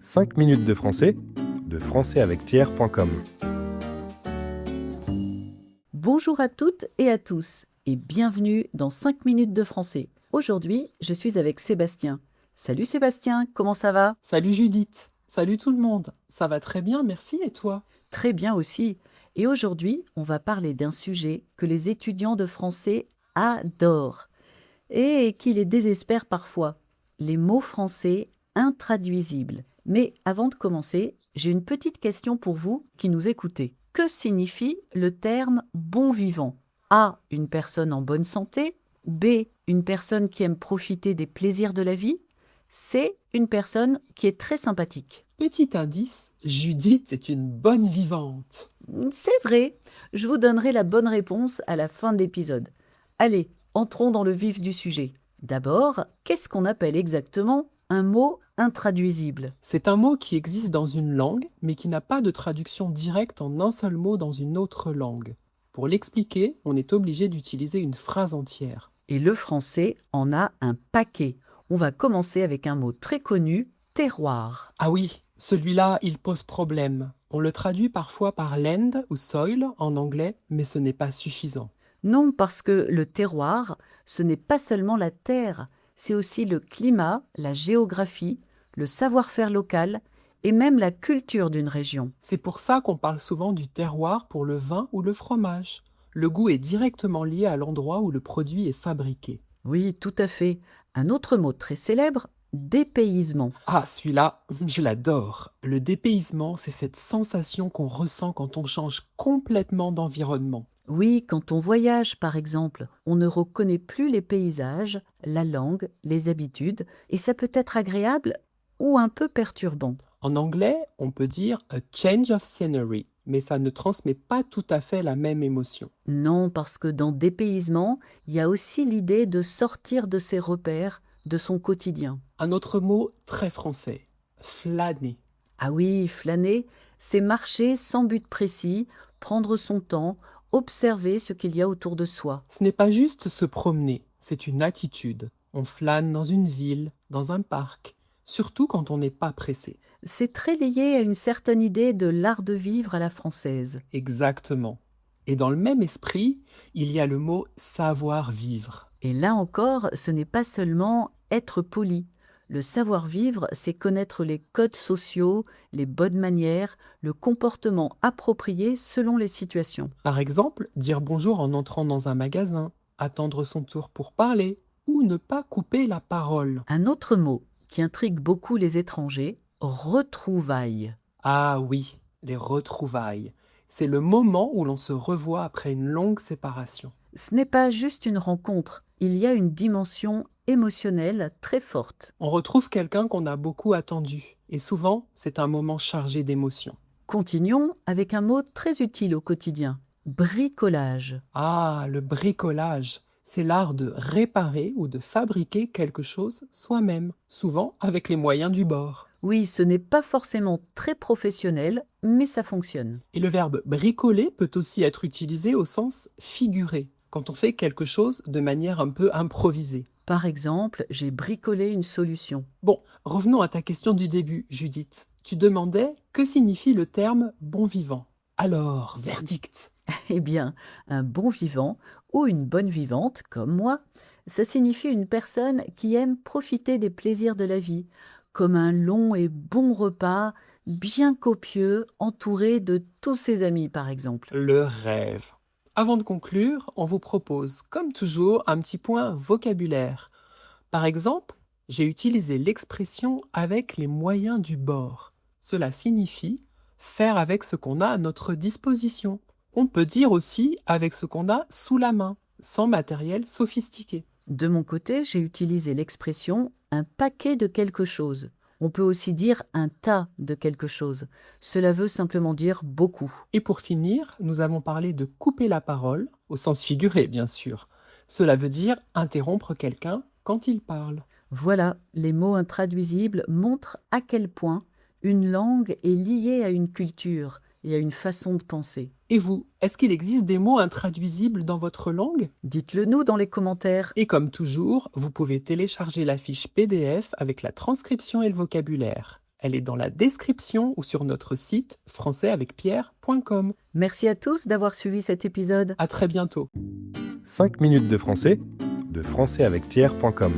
5 minutes de français avec Pierre.com. Bonjour à toutes et à tous et bienvenue dans 5 minutes de français. Aujourd'hui, je suis avec Sébastien. Salut Sébastien, comment ça va? Salut Judith, salut tout le monde. Ça va très bien, merci, et toi? Très bien aussi. Et aujourd'hui, on va parler d'un sujet que les étudiants de français adorent et qui les désespère parfois. Les mots français intraduisibles. Mais avant de commencer, j'ai une petite question pour vous qui nous écoutez. Que signifie le terme bon vivant? A. Une personne en bonne santé. B. Une personne qui aime profiter des plaisirs de la vie. C. Une personne qui est très sympathique. Petit indice, Judith est une bonne vivante. C'est vrai, je vous donnerai la bonne réponse à la fin de l'épisode. Allez, entrons dans le vif du sujet. D'abord, qu'est-ce qu'on appelle exactement un mot intraduisible? C'est un mot qui existe dans une langue, mais qui n'a pas de traduction directe en un seul mot dans une autre langue. Pour l'expliquer, on est obligé d'utiliser une phrase entière. Et le français en a un paquet. On va commencer avec un mot très connu, terroir. Ah oui, celui-là, il pose problème. On le traduit parfois par land ou soil en anglais, mais ce n'est pas suffisant. Non, parce que le terroir, ce n'est pas seulement la terre, c'est aussi le climat, la géographie, le savoir-faire local et même la culture d'une région. C'est pour ça qu'on parle souvent du terroir pour le vin ou le fromage. Le goût est directement lié à l'endroit où le produit est fabriqué. Oui, tout à fait. Un autre mot très célèbre, dépaysement. Ah, celui-là, je l'adore. Le dépaysement, c'est cette sensation qu'on ressent quand on change complètement d'environnement. Oui, quand on voyage, par exemple, on ne reconnaît plus les paysages, la langue, les habitudes, et ça peut être agréable ou un peu perturbant. En anglais, on peut dire a change of scenery, mais ça ne transmet pas tout à fait la même émotion. Non, parce que dans dépaysement, il y a aussi l'idée de sortir de ses repères, de son quotidien. Un autre mot très français, flâner. Ah oui, flâner, c'est marcher sans but précis, prendre son temps, observer ce qu'il y a autour de soi. Ce n'est pas juste se promener, c'est une attitude. On flâne dans une ville, dans un parc, surtout quand on n'est pas pressé. C'est très lié à une certaine idée de l'art de vivre à la française. Exactement. Et dans le même esprit, il y a le mot savoir-vivre. Et là encore, ce n'est pas seulement être poli. Le savoir-vivre, c'est connaître les codes sociaux, les bonnes manières, le comportement approprié selon les situations. Par exemple, dire bonjour en entrant dans un magasin, attendre son tour pour parler, ou ne pas couper la parole. Un autre mot qui intrigue beaucoup les étrangers, retrouvailles. Ah oui, les retrouvailles. C'est le moment où l'on se revoit après une longue séparation. Ce n'est pas juste une rencontre, il y a une dimension émotionnelle très forte. On retrouve quelqu'un qu'on a beaucoup attendu, et souvent, c'est un moment chargé d'émotions. Continuons avec un mot très utile au quotidien, bricolage. Ah, le bricolage, c'est l'art de réparer ou de fabriquer quelque chose soi-même, souvent avec les moyens du bord. Oui, ce n'est pas forcément très professionnel, mais ça fonctionne. Et le verbe bricoler peut aussi être utilisé au sens figuré, quand on fait quelque chose de manière un peu improvisée. Par exemple, j'ai bricolé une solution. Bon, revenons à ta question du début, Judith. Tu demandais que signifie le terme bon vivant. Alors, verdict. Eh bien, un bon vivant ou une bonne vivante, comme moi, ça signifie une personne qui aime profiter des plaisirs de la vie, comme un long et bon repas, bien copieux, entouré de tous ses amis, par exemple. Le rêve. Avant de conclure, on vous propose, comme toujours, un petit point vocabulaire. Par exemple, j'ai utilisé l'expression avec les moyens du bord. Cela signifie faire avec ce qu'on a à notre disposition. On peut dire aussi avec ce qu'on a sous la main, sans matériel sophistiqué. De mon côté, j'ai utilisé l'expression un paquet de quelque chose. On peut aussi dire un tas de quelque chose. Cela veut simplement dire beaucoup. Et pour finir, nous avons parlé de couper la parole, au sens figuré bien sûr. Cela veut dire interrompre quelqu'un quand il parle. Voilà, les mots intraduisibles montrent à quel point une langue est liée à une culture et à une façon de penser. Et vous, est-ce qu'il existe des mots intraduisibles dans votre langue? Dites-le nous dans les commentaires. Et comme toujours, vous pouvez télécharger la fiche PDF avec la transcription et le vocabulaire. Elle est dans la description ou sur notre site françaisavecpierre.com. Merci à tous d'avoir suivi cet épisode. À très bientôt. 5 minutes de français, de françaisavecpierre.com.